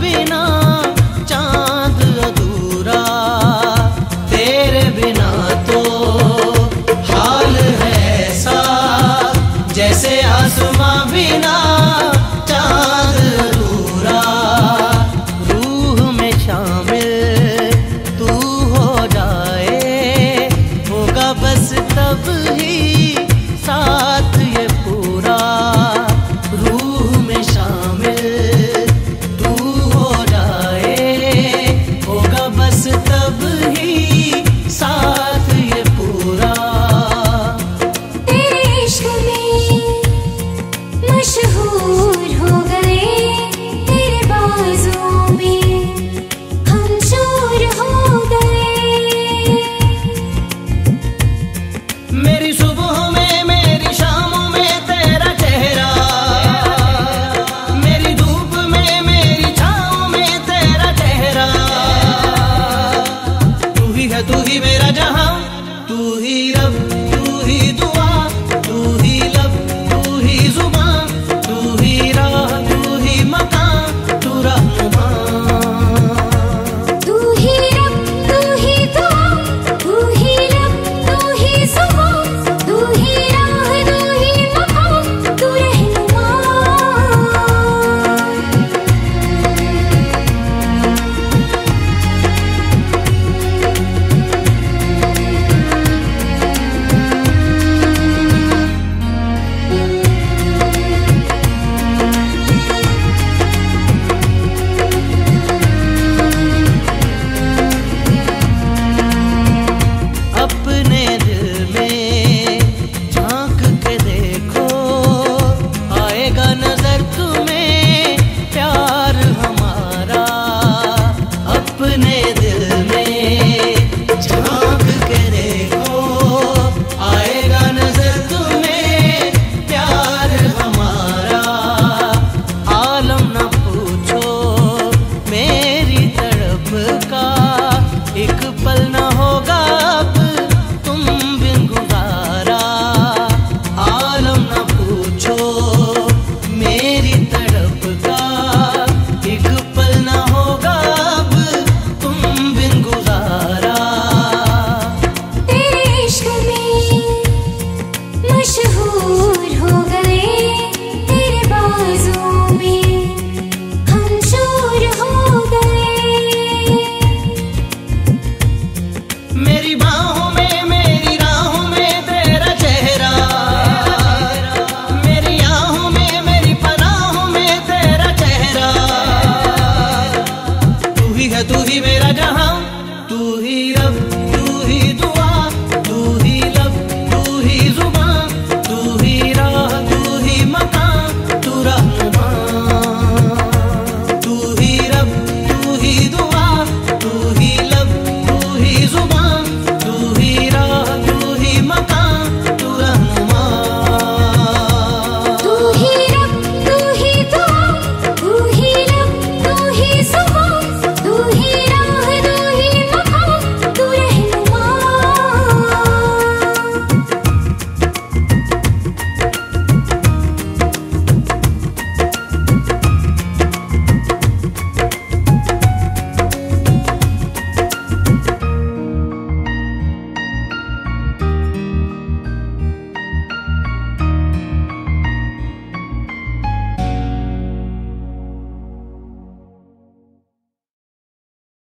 बिना चांद अधूरा, तेरे बिना तो हाल है ऐसा जैसे आसमां बिना चांद अधूरा। रूह में शामिल तू हो जाए, होगा बस तब ही साथ ये पूरा। रूह में शामिल तू हो जाए, होगा बस तब ही साथ ये पूरा। तेरे इश्क में मशहूर हो गए, तेरे बाजों में हम चूर हो गए। मेरी सुबह में मेरी शामों में तेरा चेहरा, मेरी धूप में मेरी छाँव में तेरा चेहरा। तू ही है तू ही मेरा जहां, तू ही रब तू ही दुआ, तू ही लब तू ही जुबान, तू ही राह तू ही मकान, तू रहनुमा। तू ही रब तू ही दुआ, तू ही लब तू ही जुबान, तू ही राह तू ही मकान, तू रहनुमा। अपने दिल में झांक के देखो, आएगा नजर तुम्हें प्यार हमारा। अपने दिल में झांक के देखो, आएगा नजर तुम्हें प्यार हमारा। आलम न पूछो मेरी तड़प का, एक पल न होगा अब तुम बिन गुजारा। आलम न पूछो मेरी तड़प का, एक पल न होगा अब तुम बिन गुजारा। तेरे इश्क में मशहूर हो गए, तेरे बाजों में हम चूर हो गए। मेरी बाहों में मेरी राहों में तेरा चेहरा, मेरी आहों में मेरी पनाहों में तेरा चेहरा। तू ही है तू ही मेरा जहां,